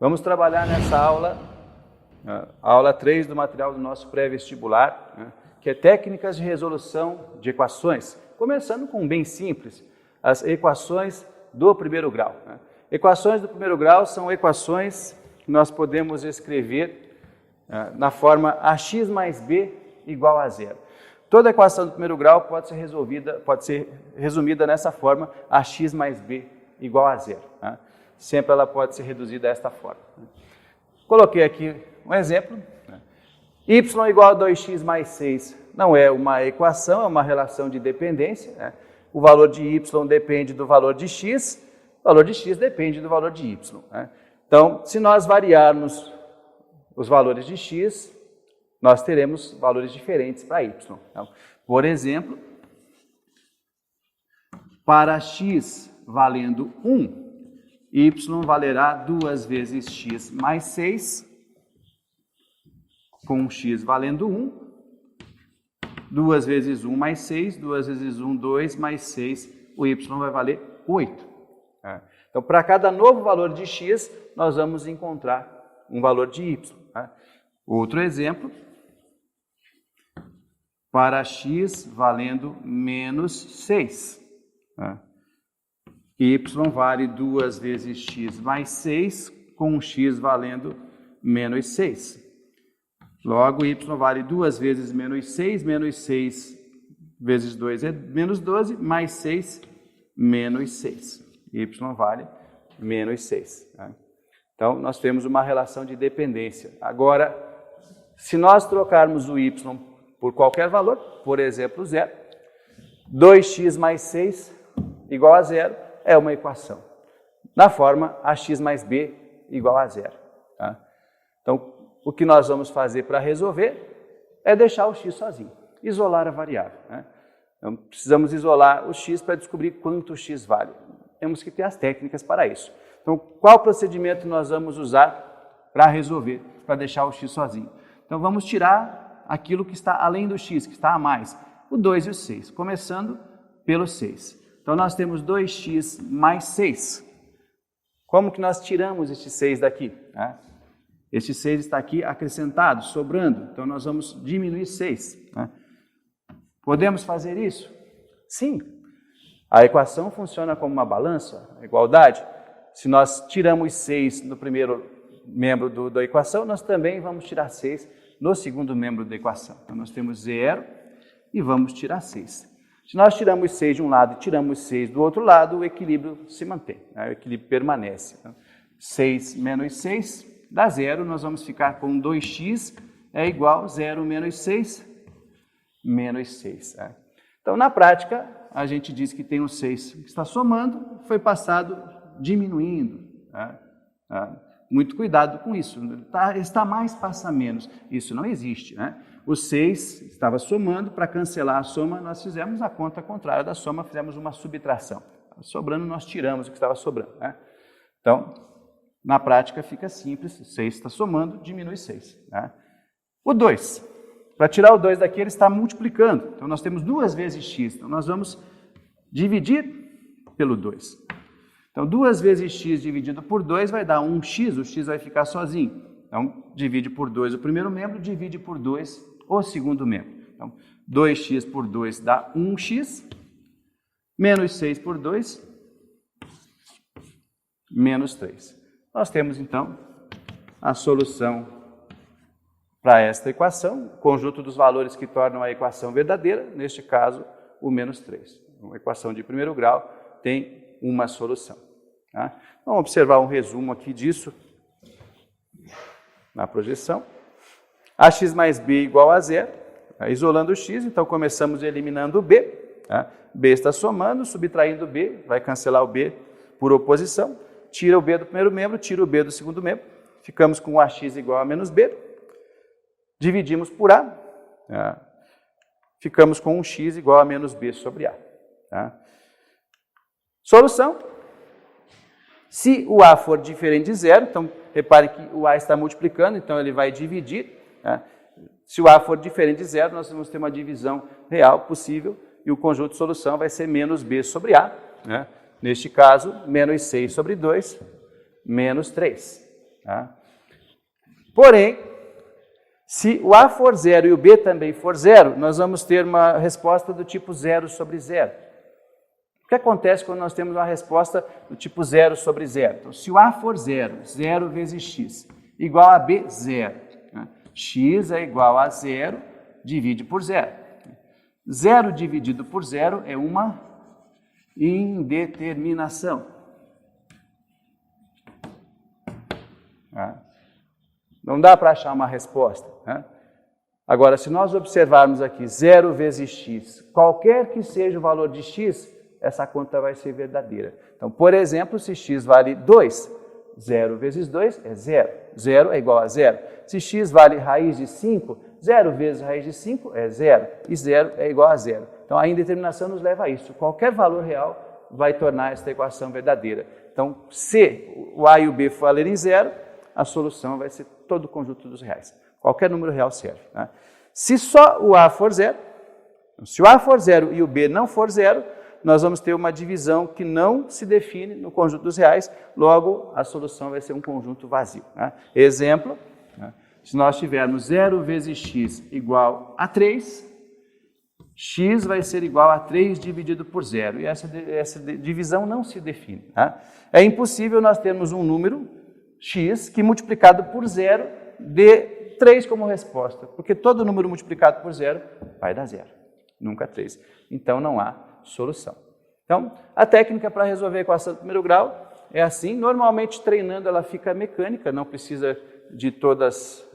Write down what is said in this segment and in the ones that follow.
Vamos trabalhar nessa aula, a aula 3 do material do nosso pré-vestibular, que é técnicas de resolução de equações, começando com um bem simples, as equações do primeiro grau. Equações do primeiro grau são equações que nós podemos escrever na forma ax mais b igual a zero. Toda equação do primeiro grau pode ser resumida nessa forma, ax mais b igual a zero. Sempre ela pode ser reduzida desta forma. Coloquei aqui um exemplo. Y igual a 2x mais 6 não é uma equação, é uma relação de dependência. O valor de y depende do valor de x, o valor de x depende do valor de y. Então, se nós variarmos os valores de x, nós teremos valores diferentes para y. Então, por exemplo, para x valendo 1, y valerá 2 vezes x mais 6, com x valendo 1, 2 vezes 1 mais 6, 2 vezes 1, 2, mais 6, o y vai valer 8. Então, para cada novo valor de x, nós vamos encontrar um valor de y. Outro exemplo, para x valendo menos 6. Y vale 2 vezes x mais 6, com x valendo menos 6. Logo, y vale 2 vezes menos 6 vezes 2 é menos 12, mais 6, menos 6. Y vale menos 6. Então, nós temos uma relação de dependência. Agora, se nós trocarmos o y por qualquer valor, por exemplo, 0, 2x mais 6 igual a 0 é uma equação. Na forma ax mais b igual a 0. Então, o que nós vamos fazer para resolver é deixar o x sozinho, isolar a variável. Então, precisamos isolar o x para descobrir quanto o x vale. Temos que ter as técnicas para isso. Então, qual procedimento nós vamos usar para resolver, para deixar o x sozinho? Então, vamos tirar aquilo que está além do x, que está a mais, o 2 e o 6, começando pelo 6. Então, nós temos 2x mais 6. Como que nós tiramos este 6 daqui? Este 6 está aqui acrescentado, sobrando. Então, nós vamos diminuir 6. Podemos fazer isso? Sim. A equação funciona como uma balança, a igualdade. Se nós tiramos 6 no primeiro membro da equação, nós também vamos tirar 6 no segundo membro da equação. Então, nós temos 0 e vamos tirar 6. Se nós tiramos 6 de um lado e tiramos 6 do outro lado, o equilíbrio se mantém, o equilíbrio permanece. Então, 6 menos 6 dá 0, nós vamos ficar com 2x é igual a 0 menos 6, menos 6. Então, na prática, a gente diz que tem um 6 que está somando, foi passado diminuindo. Muito cuidado com isso. Está mais, passa menos. Isso não existe. O 6 estava somando, para cancelar a soma, nós fizemos a conta contrária da soma, fizemos uma subtração. Sobrando, nós tiramos o que estava sobrando. Então, na prática fica simples, 6 está somando, diminui 6. O 2, para tirar o 2 daqui, ele está multiplicando. Então, nós temos 2 vezes x, então nós vamos dividir pelo 2. Então, 2 vezes x dividido por 2 vai dar 1x, o x vai ficar sozinho. Então, divide por 2 o primeiro membro, divide por 2 o segundo membro. Então, 2x por 2 dá 1x, menos 6 por 2, menos 3. Nós temos, então, a solução para esta equação, o conjunto dos valores que tornam a equação verdadeira, neste caso, o menos 3. Uma equação de primeiro grau tem uma solução. Vamos observar um resumo aqui disso na projeção. Ax mais b igual a 0, isolando o x, então começamos eliminando o b. B está somando, subtraindo o b, vai cancelar o b por oposição. Tira o b do primeiro membro, tira o b do segundo membro. Ficamos com o ax igual a menos b. Dividimos por a. Ficamos com um x igual a menos b sobre a. Solução. Se o a for diferente de zero, então repare que o a está multiplicando, então ele vai dividir. Se o a for diferente de zero, nós vamos ter uma divisão real possível e o conjunto de solução vai ser menos b sobre a. Neste caso, menos 6 sobre 2, menos 3. Tá? Porém, se o A for zero e o B também for zero, nós vamos ter uma resposta do tipo 0 sobre 0. O que acontece quando nós temos uma resposta do tipo 0 sobre 0? Então, se o A for 0, 0 vezes x, igual a B, 0. Né? X é igual a 0, divide por 0. 0 dividido por 0 é uma indeterminação. Não dá para achar uma resposta. Né? Agora, se nós observarmos aqui 0 vezes x, qualquer que seja o valor de x, essa conta vai ser verdadeira. Então, por exemplo, se x vale 2, 0 vezes 2 é 0. 0 é igual a 0. Se x vale raiz de 5, 0 vezes raiz de 5 é 0. E 0 é igual a 0. Então, a indeterminação nos leva a isso. Qualquer valor real vai tornar esta equação verdadeira. Então, se o a e o b valerem 0, a solução vai ser todo o conjunto dos reais. Qualquer número real serve. Né? Se só o a for 0, se o a for 0 e o b não for 0, nós vamos ter uma divisão que não se define no conjunto dos reais, logo a solução vai ser um conjunto vazio. Né? Exemplo, né? Se nós tivermos 0 vezes x igual a 3, x vai ser igual a 3 dividido por 0, e essa divisão não se define. Né? É impossível nós termos um número x que multiplicado por 0 dê 3 como resposta, porque todo número multiplicado por 0 vai dar 0, nunca 3. Então não há solução. Então, a técnica para resolver a equação do primeiro grau é assim. Normalmente, treinando, ela fica mecânica, não precisa de todos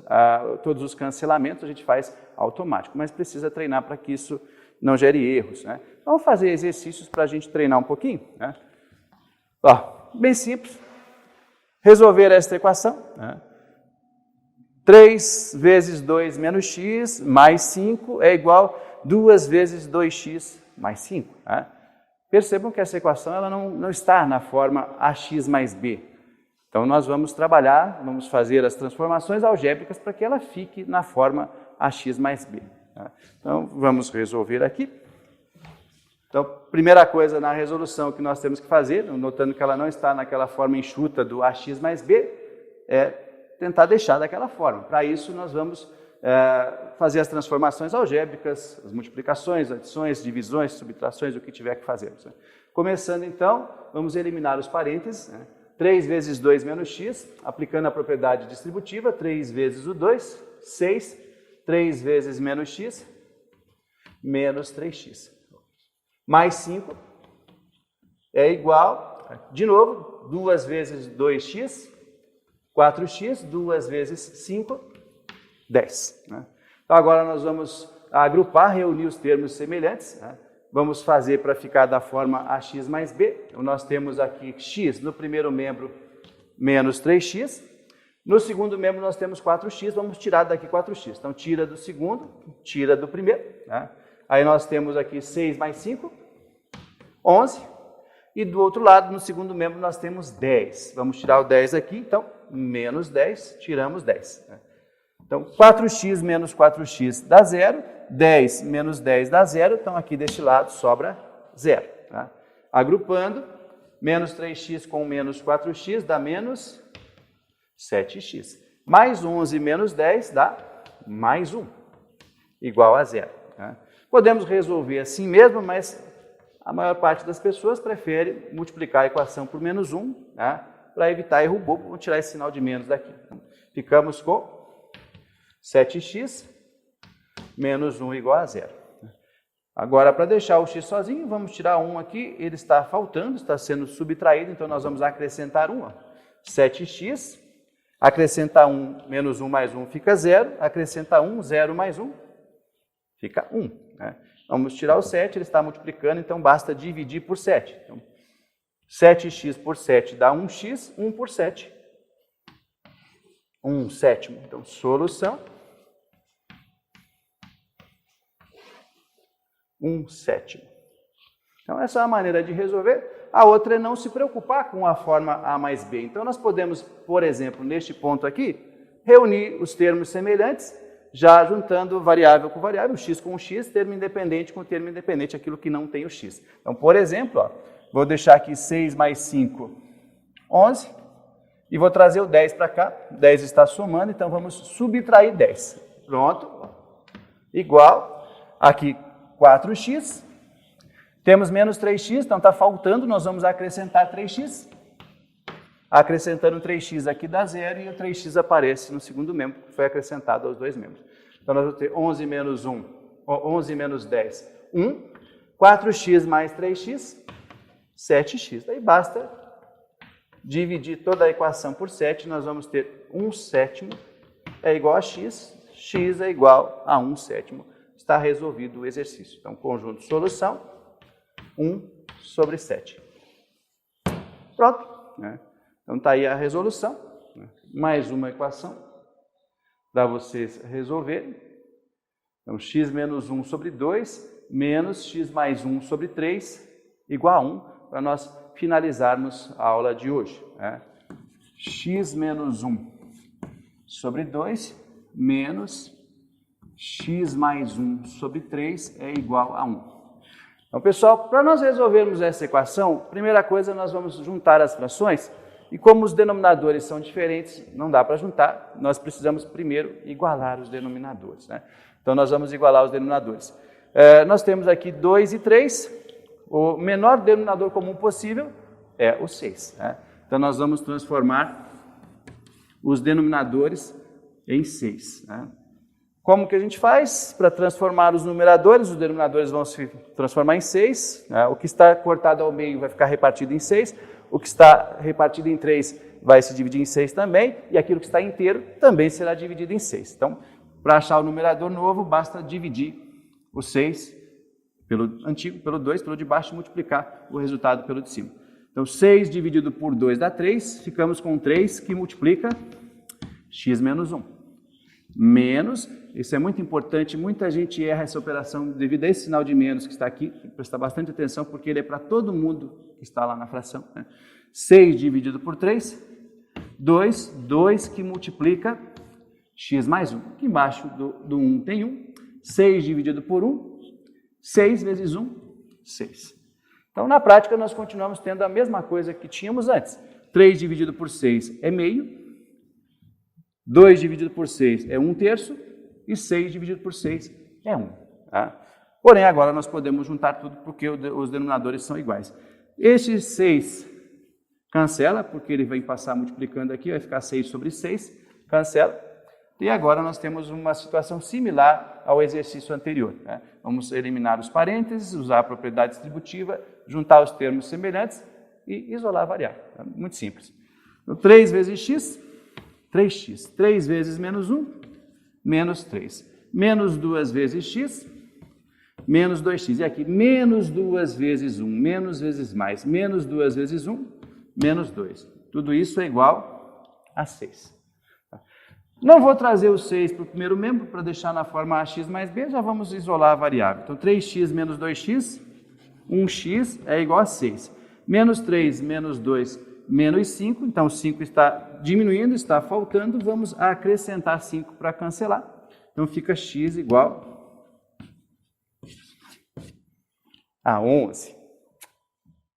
os cancelamentos, a gente faz automático, mas precisa treinar para que isso não gere erros. Né? Vamos fazer exercícios para a gente treinar um pouquinho. Né? Ó, bem simples. Resolver esta equação. Né? 3 vezes 2 menos x mais 5 é igual a 2 vezes 2x mais 5. Né? Percebam que essa equação ela não está na forma ax mais b. Então, nós vamos trabalhar, vamos fazer as transformações algébricas para que ela fique na forma ax mais b. Tá? Então, vamos resolver aqui. Então, primeira coisa na resolução que nós temos que fazer, notando que ela não está naquela forma enxuta do ax mais b, é tentar deixar daquela forma. Para isso, nós vamos fazer as transformações algébricas, as multiplicações, adições, divisões, subtrações, o que tiver que fazer. Começando, então, vamos eliminar os parênteses. Né? 3 vezes 2 menos x, aplicando a propriedade distributiva, 3 vezes o 2, 6, 3 vezes menos x, menos 3x. Mais 5 é igual, de novo, 2 vezes 2x, 4x, 2 vezes 5, 10. Né? Então, agora nós vamos agrupar, reunir os termos semelhantes. Né? Vamos fazer para ficar da forma ax mais b. Então, nós temos aqui x no primeiro membro menos 3x. No segundo membro nós temos 4x, vamos tirar daqui 4x. Então, tira do segundo, tira do primeiro. Né? Aí nós temos aqui 6 mais 5, 11. E do outro lado, no segundo membro, nós temos 10. Vamos tirar o 10 aqui, então, menos 10, tiramos 10. Né? Então, 4x menos 4x dá 0, 10 menos 10 dá 0, então aqui deste lado sobra 0. Tá? Agrupando, menos 3x com menos 4x dá menos 7x. Mais 11 menos 10 dá mais 1, igual a 0. Tá? Podemos resolver assim mesmo, mas a maior parte das pessoas prefere multiplicar a equação por menos 1, tá? Para evitar erro bobo. Vamos tirar esse sinal de menos daqui. Então, ficamos com 7x menos 1 igual a 0. Agora, para deixar o x sozinho, vamos tirar 1 aqui. Ele está faltando, está sendo subtraído, então nós vamos acrescentar 1. 7x, acrescentar 1, menos 1 mais 1 fica 0. Acrescentar 1, 0 mais 1 fica 1. Né? Vamos tirar o 7, ele está multiplicando, então basta dividir por 7. Então, 7x por 7 dá 1x, 1 por 7. 1 sétimo. Então, solução. 1 sétimo. Então, essa é a maneira de resolver. A outra é não se preocupar com a forma A mais B. Então, nós podemos, por exemplo, neste ponto aqui, reunir os termos semelhantes, já juntando variável com variável, x com x, termo independente com termo independente, aquilo que não tem o x. Então, por exemplo, ó, vou deixar aqui 6 mais 5, 11. E vou trazer o 10 para cá, 10 está somando, então vamos subtrair 10. Pronto. Igual, aqui 4x, temos menos 3x, então está faltando, nós vamos acrescentar 3x. Acrescentando 3x aqui dá 0 e o 3x aparece no segundo membro, que foi acrescentado aos dois membros. Então nós vamos ter 11 menos 1, 11 menos 10, 1, 4x mais 3x, 7x. Daí basta dividir toda a equação por 7, nós vamos ter 1/7 é igual a x, x é igual a 1/7. Está resolvido o exercício. Então, conjunto solução, 1/7. Pronto. Né? Então, está aí a resolução. Né? Mais uma equação para vocês resolverem. Então, x menos 1/2 menos x mais 1/3 igual a 1, para nós finalizarmos a aula de hoje. Né? X menos 1/2 menos x mais 1/3 é igual a 1. Então, pessoal, para nós resolvermos essa equação, primeira coisa, nós vamos juntar as frações, e como os denominadores são diferentes, não dá para juntar, nós precisamos primeiro igualar os denominadores. Né? Então, nós vamos igualar os denominadores. Nós temos aqui 2 e 3, o menor denominador comum possível é o 6. Né? Então, nós vamos transformar os denominadores em 6. Né? Como que a gente faz para transformar os numeradores? Os denominadores vão se transformar em 6. Né? O que está cortado ao meio vai ficar repartido em 6. O que está repartido em 3 vai se dividir em 6 também. E aquilo que está inteiro também será dividido em 6. Então, para achar o numerador novo, basta dividir o 6 pelo antigo, pelo 2, pelo de baixo, e multiplicar o resultado pelo de cima. Então, 6 dividido por 2 dá 3. Ficamos com 3 que multiplica x menos 1. Menos, isso é muito importante, muita gente erra essa operação devido a esse sinal de menos que está aqui, tem que prestar bastante atenção porque ele é para todo mundo que está lá na fração. Né? 6 dividido por 3, 2 que multiplica x mais 1. Aqui embaixo do 1 tem 1, 6 dividido por 1, 6 vezes 1, 6. Então, na prática, nós continuamos tendo a mesma coisa que tínhamos antes. 3 dividido por 6 é meio, 2 dividido por 6 é 1/3 e 6 dividido por 6 é 1. Tá? Porém, agora nós podemos juntar tudo porque os denominadores são iguais. Este 6 cancela, porque ele vai passar multiplicando aqui, vai ficar 6/6, cancela. E agora nós temos uma situação similar ao exercício anterior. Né? Vamos eliminar os parênteses, usar a propriedade distributiva, juntar os termos semelhantes e isolar a variável. É muito simples. Então, 3 vezes x, 3x. 3 vezes menos 1, menos 3. Menos 2 vezes x, menos 2x. E aqui, menos 2 vezes 1, menos vezes mais, menos 2 vezes 1, menos 2. Tudo isso é igual a 6. Não vou trazer o 6 para o primeiro membro, para deixar na forma ax mais b, já vamos isolar a variável. Então, 3x menos 2x, 1x é igual a 6. Menos 3 menos 2, menos 5. Então, 5 está diminuindo, está faltando. Vamos acrescentar 5 para cancelar. Então, fica x igual a 11.